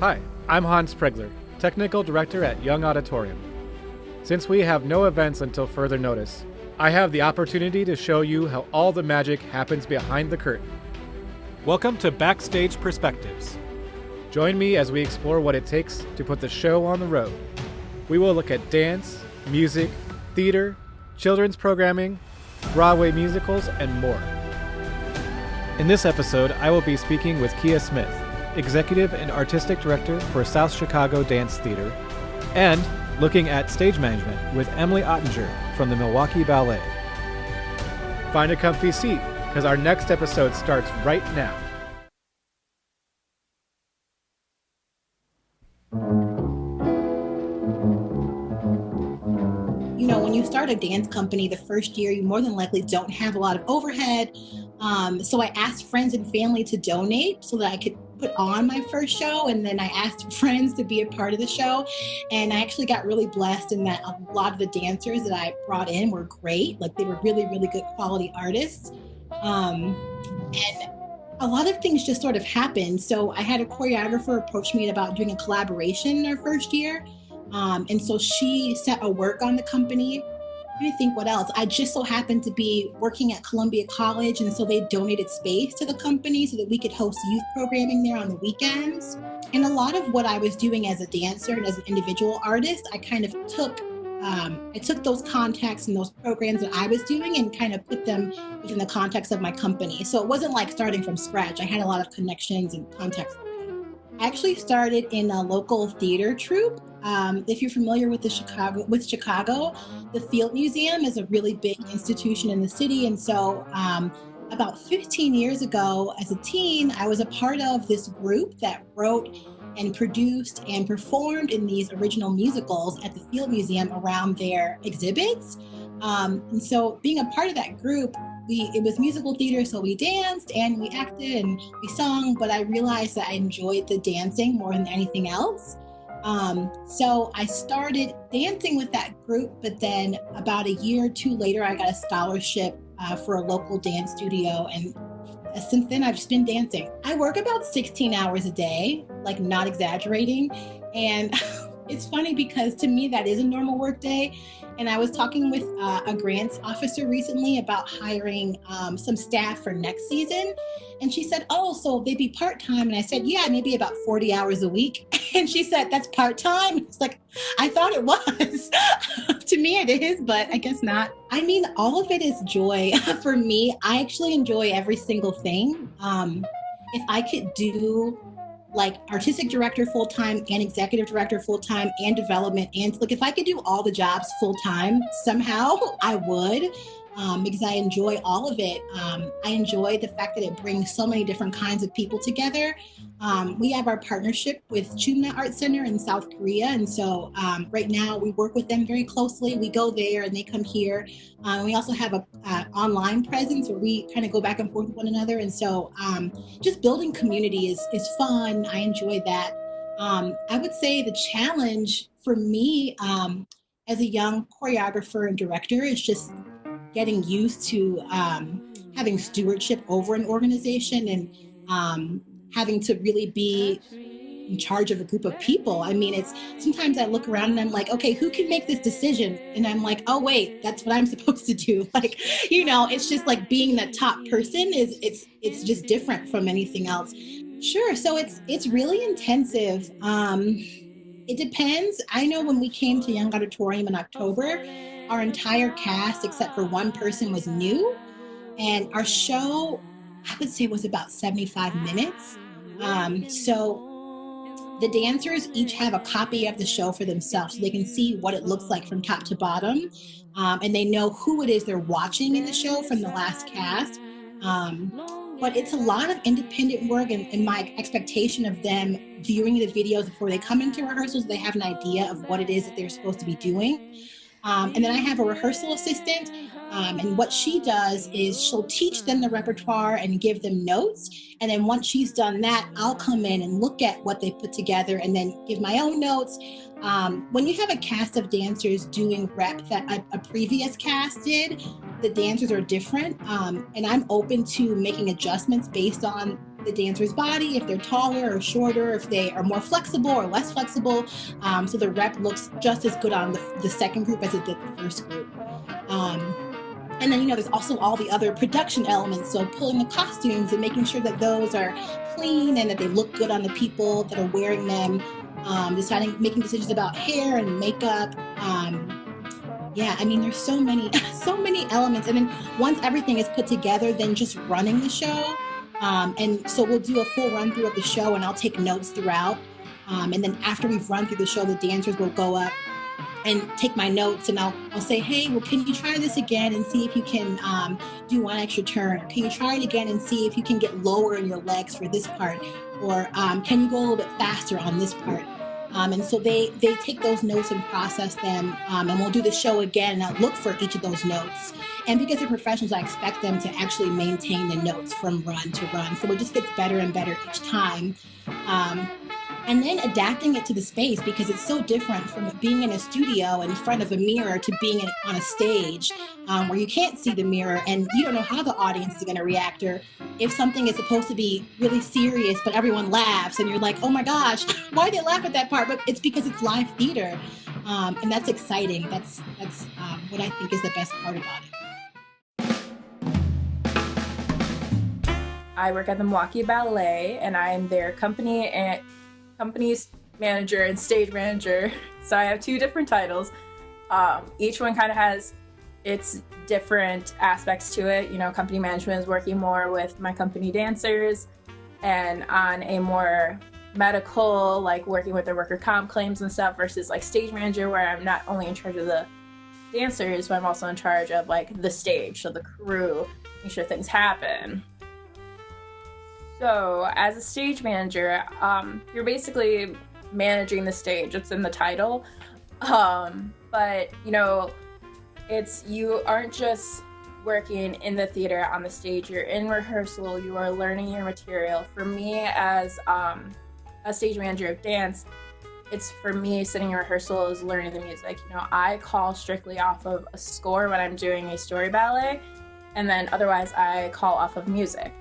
Hi, I'm Hans Pregler, Technical Director at Young Auditorium. Since we have no events until further notice, I have the opportunity to show you how all the magic happens behind the curtain. Welcome to Backstage Perspectives. Join me as we explore what it takes to put the show on the road. We will look at dance, music, theater, children's programming, Broadway musicals, and more. In this episode, I will be speaking with Kia Smith, Executive and Artistic Director for South Chicago Dance Theater, and looking at stage management with Emily Ottinger from the Milwaukee Ballet. Find a comfy seat, because our next episode starts right now. You know, when you start a dance company, the first year, you more than likely don't have a lot of overhead. So I asked friends and family to donate so that I could put on my first show. And then I asked friends to be a part of the show. And I actually got really blessed in that a lot of the dancers that I brought in were great. Like, they were really, really good quality artists. And a lot of things just sort of happened. So I had a choreographer approach me about doing a collaboration in our first year. And so she set a work on the company. I think what else? I just so happened to be working at Columbia College, and so they donated space to the company so that we could host youth programming there on the weekends. And a lot of what I was doing as a dancer and as an individual artist, I kind of took those contacts and those programs that I was doing and kind of put them within the context of my company. So it wasn't like starting from scratch. I had a lot of connections and contacts. I actually started in a local theater troupe. If you're familiar with Chicago, the Field Museum is a really big institution in the city. And so about 15 years ago, as a teen, I was a part of this group that wrote and produced and performed in these original musicals at the Field Museum around their exhibits. And so being a part of that group, it was musical theater, so we danced and we acted and we sung, but I realized that I enjoyed the dancing more than anything else. So I started dancing with that group, but then about a year or two later, I got a scholarship for a local dance studio. And since then, I've just been dancing. I work about 16 hours a day, like not exaggerating. And it's funny because to me, that is a normal work day. And I was talking with a grants officer recently about hiring some staff for next season. And she said, oh, so they'd be part-time. And I said, yeah, maybe about 40 hours a week. And she said, that's part-time. It's like, I thought it was. To me, it is, but I guess not. I mean, all of it is joy. For me, I actually enjoy every single thing. If I could do like artistic director full-time and executive director full-time and development, and like if I could do all the jobs full-time somehow, I would, because I enjoy all of it. I enjoy the fact that it brings so many different kinds of people together. We have our partnership with Chumna Art Center in South Korea, and so right now we work with them very closely. We go there and they come here. We also have a online presence where we kind of go back and forth with one another, and so just building community is fun. I enjoy that. I would say the challenge for me as a young choreographer and director is just getting used to having stewardship over an organization and having to really be in charge of a group of people. I mean, it's sometimes I look around and I'm like, okay, who can make this decision? And I'm like, oh wait, that's what I'm supposed to do. Like, you know, it's just like being the top person it's just different from anything else. Sure. So it's really intensive. It depends. I know when we came to Young Auditorium in October, our entire cast, except for one person, was new. And our show, I would say, was about 75 minutes. So the dancers each have a copy of the show for themselves, so they can see what it looks like from top to bottom. And they know who it is they're watching in the show from the last cast. But it's a lot of independent work, and my expectation of them viewing the videos before they come into rehearsals, they have an idea of what it is that they're supposed to be doing. And then I have a rehearsal assistant, and what she does is she'll teach them the repertoire and give them notes. And then once she's done that, I'll come in and look at what they put together and then give my own notes. When you have a cast of dancers doing rep that a previous cast did, the dancers are different. And I'm open to making adjustments based on the dancer's body, if they're taller or shorter, if they are more flexible or less flexible. So the rep looks just as good on the second group as it did the first group. And then, there's also all the other production elements. So pulling the costumes and making sure that those are clean and that they look good on the people that are wearing them. Making decisions about hair and makeup. There's so many elements. And then once everything is put together, then just running the show. And so we'll do a full run through of the show and I'll take notes throughout. And then after we've run through the show, the dancers will go up and take my notes and I'll say, hey, well, can you try this again and see if you can do one extra turn? Or can you try it again and see if you can get lower in your legs for this part? Or can you go a little bit faster on this part? And so they take those notes and process them, and we'll do the show again and I'll look for each of those notes. And because they're professionals, I expect them to actually maintain the notes from run to run. So it just gets better and better each time. And then adapting it to the space, because it's so different from being in a studio in front of a mirror to being on a stage where you can't see the mirror and you don't know how the audience is going to react, or if something is supposed to be really serious but everyone laughs and you're like, oh my gosh, why did they laugh at that part? But it's because it's live theater, and that's exciting. That's what I think is the best part about it. I work at the Milwaukee Ballet and I'm their company's manager and stage manager. So I have two different titles. Each one kind of has its different aspects to it. Company management is working more with my company dancers and on a more medical, like working with their worker comp claims and stuff, versus like stage manager, where I'm not only in charge of the dancers, but I'm also in charge of like the stage, so the crew, making sure things happen. So as a stage manager, you're basically managing the stage. It's in the title. But you aren't just working in the theater on the stage. You're in rehearsal. You are learning your material. For me, as a stage manager of dance, it's for me sitting in rehearsal is learning the music. I call strictly off of a score when I'm doing a story ballet, and then otherwise I call off of music.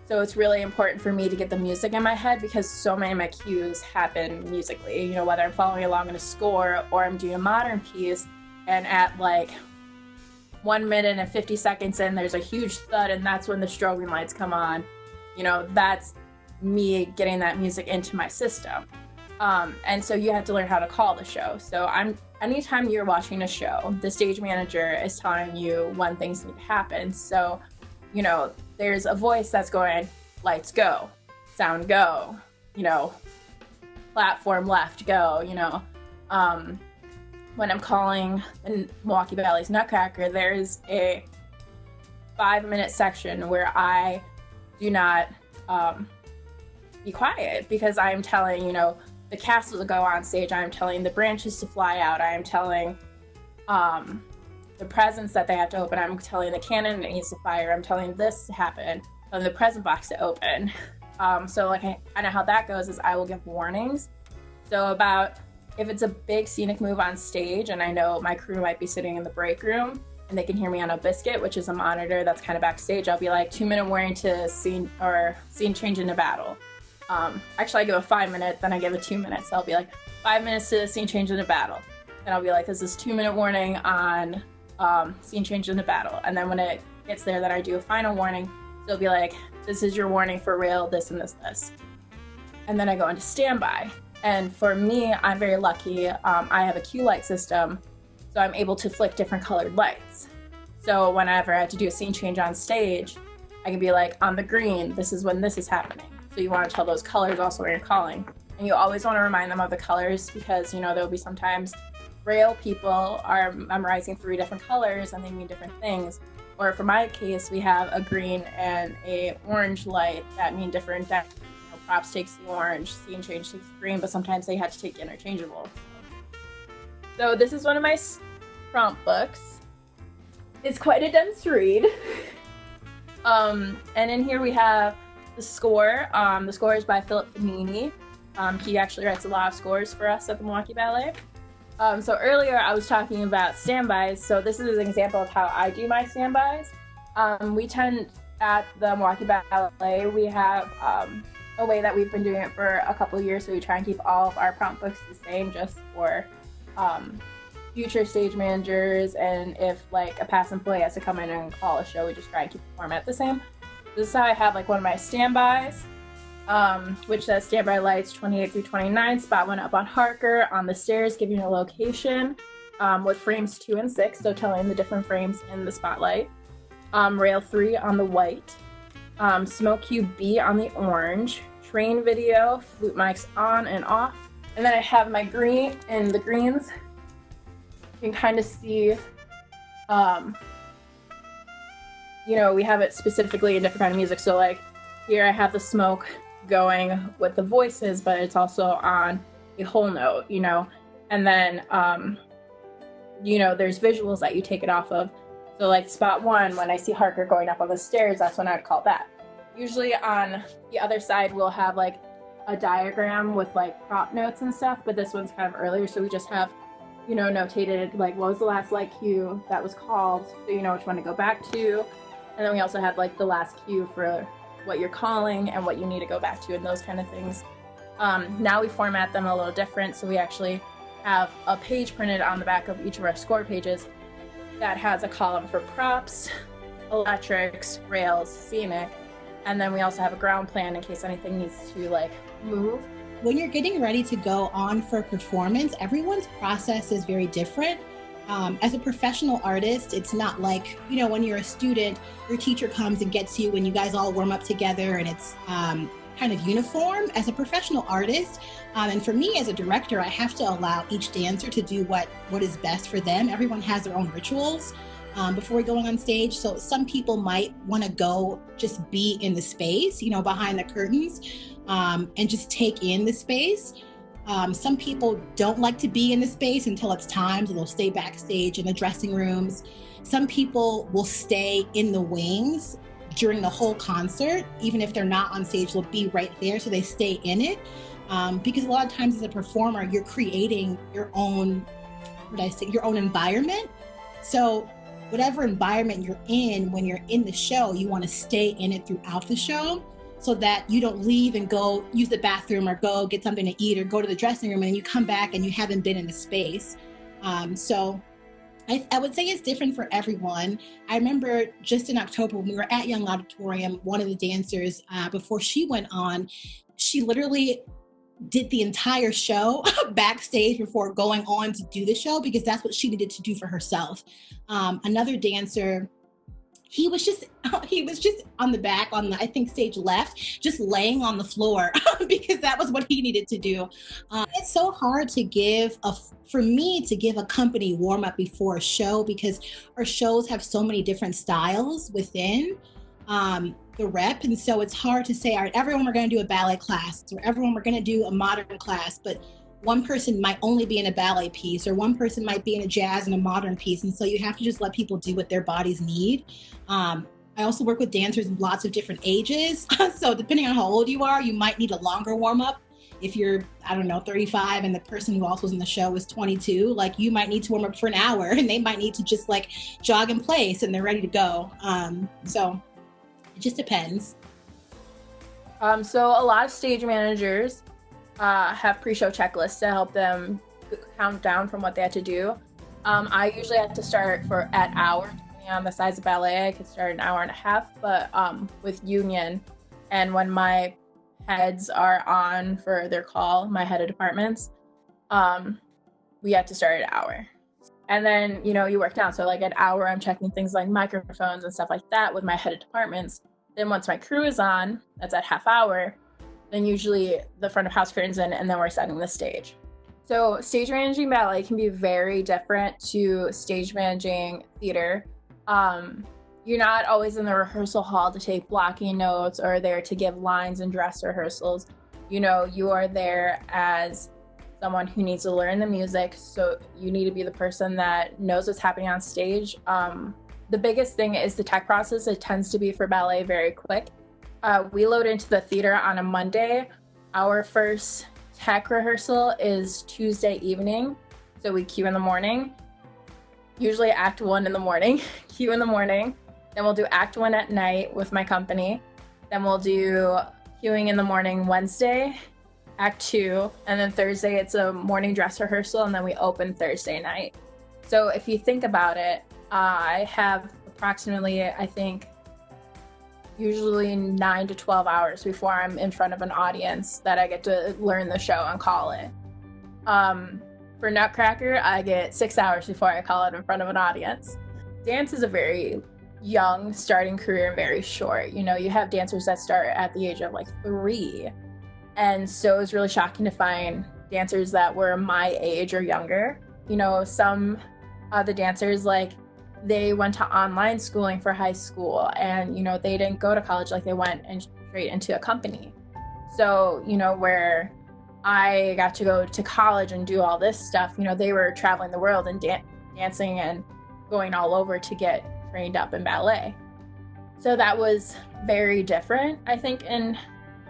So it's really important for me to get the music in my head, because so many of my cues happen musically, whether I'm following along in a score or I'm doing a modern piece, and at like 1 minute and 50 seconds in, there's a huge thud, and that's when the strobing lights come on. That's me getting that music into my system. And so you have to learn how to call the show. So anytime you're watching a show, the stage manager is telling you when things need to happen. So, there's a voice that's going, lights go, sound go, platform left go, when I'm calling in Milwaukee Ballet's Nutcracker, there's a 5-minute section where I do not be quiet, because I'm telling, the cast to go on stage, I'm telling the branches to fly out, I am telling the presents that they have to open, I'm telling the cannon that needs to fire, I'm telling this to happen, telling the present box to open. So like I know how that goes is I will give warnings. So about if it's a big scenic move on stage and I know my crew might be sitting in the break room and they can hear me on a biscuit, which is a monitor that's kind of backstage, I'll be like 2-minute warning to scene change into battle. Actually I give a 5-minute, then I give a 2 minutes. So I'll be like 5 minutes to scene change into battle. And I'll be like, this is 2-minute warning on scene change into battle. And then when it gets there, then I do a final warning. So it'll be like, this is your warning for real, this and this, this. And then I go into standby. And for me, I'm very lucky. I have a cue light system, so I'm able to flick different colored lights. So whenever I have to do a scene change on stage, I can be like, on the green, this is when this is happening. So you want to tell those colors also when you're calling. And you always want to remind them of the colors, because, there'll be sometimes Braille people are memorizing 3 different colors and they mean different things. Or for my case, we have a green and a orange light that mean different things. Props takes the orange, scene change takes the green, but sometimes they have to take interchangeable. So this is one of my prompt books. It's quite a dense read. And in here we have the score. The score is by Philip Fanini. He actually writes a lot of scores for us at the Milwaukee Ballet. So earlier I was talking about standbys, so this is an example of how I do my standbys. We tend at the Milwaukee Ballet, we have a way that we've been doing it for a couple of years, so we try and keep all of our prompt books the same, just for future stage managers, and if like a past employee has to come in and call a show, we just try and keep the format the same. This is how I have like one of my standbys, which says standby lights 28 through 29, spot 1 up on Harker, on the stairs, giving a location, with frames 2 and 6, so telling the different frames in the spotlight. Rail 3 on the white, smoke cube B on the orange, train video, flute mics on and off, and then I have my green and the greens. You can kind of see, we have it specifically in different kind of music. So like here I have the smoke going with the voices, but it's also on a whole note, and then, there's visuals that you take it off of. So like spot 1, when I see Harker going up on the stairs, that's when I'd call that. Usually on the other side, we'll have like a diagram with like prop notes and stuff, but this one's kind of earlier. So we just have, notated like what was the last light cue that was called, so you know which one to go back to. And then we also have like the last cue for what you're calling and what you need to go back to and those kind of things. Now we format them a little different. So we actually have a page printed on the back of each of our score pages that has a column for props, electrics, rails, scenic, and then we also have a ground plan in case anything needs to like move. When you're getting ready to go on for performance, everyone's process is very different. As a professional artist, it's not like, when you're a student, your teacher comes and gets you and you guys all warm up together and it's kind of uniform. As a professional artist, and for me as a director, I have to allow each dancer to do what is best for them. Everyone has their own rituals before going on stage. So some people might want to go just be in the space, behind the curtains, and just take in the space. Some people don't like to be in the space until it's time, so they'll stay backstage in the dressing rooms. Some people will stay in the wings during the whole concert. Even if they're not on stage, they'll be right there, so they stay in it. Because a lot of times as a performer, you're creating your own, your own environment. So whatever environment you're in, when you're in the show, you want to stay in it throughout the show, so that you don't leave and go use the bathroom or go get something to eat or go to the dressing room and you come back and you haven't been in the space. So I would say it's different for everyone. I remember just in October when we were at Young Auditorium, one of the dancers, before she went on, she literally did the entire show backstage before going on to do the show, because that's what she needed to do for herself. Another dancer, he was just on the back on the, I think, stage left, just laying on the floor because that was what he needed to do. It's so hard to for me to give a company warm up before a show, because our shows have so many different styles within the rep. And so it's hard to say, all right, everyone, we're going to do a ballet class, or everyone, we're going to do a modern class, but one person might only be in a ballet piece, or one person might be in a jazz and a modern piece. And so you have to just let people do what their bodies need. I also work with dancers in lots of different ages. So depending on how old you are, you might need a longer warm up. If you're, 35 and the person who also was in the show is 22, like you might need to warm up for an hour and they might need to just like jog in place and they're ready to go. So it just depends. So a lot of stage managers have pre-show checklists to help them count down from what they had to do. I usually have to start at hour, depending on the size of ballet. I could start an hour and a half, but with union and when my heads are on for their call, my head of departments, we have to start at an hour. And then, you work down. So like at hour, I'm checking things like microphones and stuff like that with my head of departments. Then once my crew is on, that's at half hour, then usually the front of house curtains in, and then we're setting the stage. So stage managing ballet can be very different to stage managing theater. You're not always in the rehearsal hall to take blocking notes or there to give lines and dress rehearsals. You are there as someone who needs to learn the music, so you need to be the person that knows what's happening on stage. The biggest thing is the tech process. It tends to be for ballet very quick. We load into the theater on a Monday. Our first tech rehearsal is Tuesday evening. So we cue in the morning, usually act 1 in the morning, cue in the morning. Then we'll do act 1 at night with my company. Then we'll do cueing in the morning Wednesday, act 2, and then Thursday it's a morning dress rehearsal, and then we open Thursday night. So if you think about it, I have approximately, I think, usually 9 to 12 hours before I'm in front of an audience that I get to learn the show and call it. For Nutcracker, I get 6 hours before I call it in front of an audience. Dance is a very young starting career and very short. You know, you have dancers that start at the age of like 3. And so it was really shocking to find dancers that were my age or younger. You know, some of the dancers, like, they went to online schooling for high school, and, you know, they didn't go to college, like they went and straight into a company. So, you know, where I got to go to college and do all this stuff, you know, they were traveling the world and dancing and going all over to get trained up in ballet. So that was very different, I think, in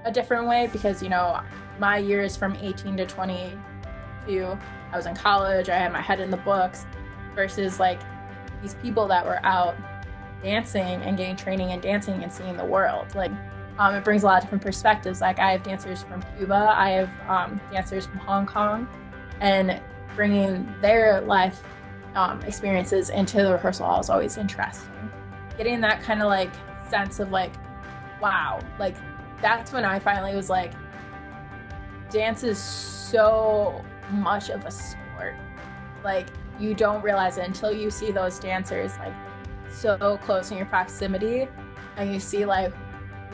a different way, because, you know, my years from 18 to 22, I was in college, I had my head in the books, versus like these people that were out dancing and getting training and dancing and seeing the world. Like, it brings a lot of different perspectives. Like, I have dancers from Cuba, I have dancers from Hong Kong, and bringing their life experiences into the rehearsal hall is always interesting. Getting that kind of like sense of like, wow, like that's when I finally was like, dance is so much of a sport. Like, you don't realize it until you see those dancers like so close in your proximity, and you see like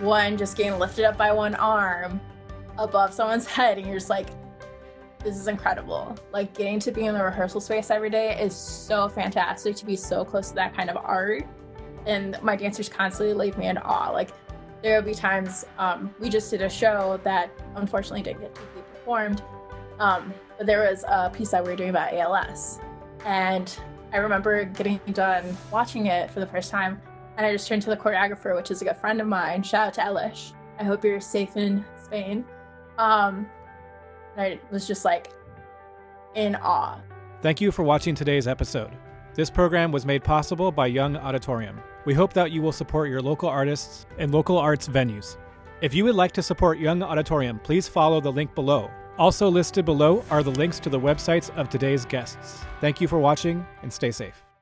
one just getting lifted up by one arm above someone's head, and you're just like, this is incredible. Like, getting to be in the rehearsal space every day is so fantastic, to be so close to that kind of art. And my dancers constantly leave me in awe. Like, there will be times, we just did a show that unfortunately didn't get to be performed, but there was a piece that we were doing about ALS. And I remember getting done watching it for the first time, and I just turned to the choreographer, which is a good friend of mine. Shout out to Elish. I hope you're safe in Spain. And I was just like in awe. Thank you for watching today's episode. This program was made possible by Young Auditorium. We hope that you will support your local artists and local arts venues. If you would like to support Young Auditorium, please follow the link below. Also listed below are the links to the websites of today's guests. Thank you for watching, and stay safe.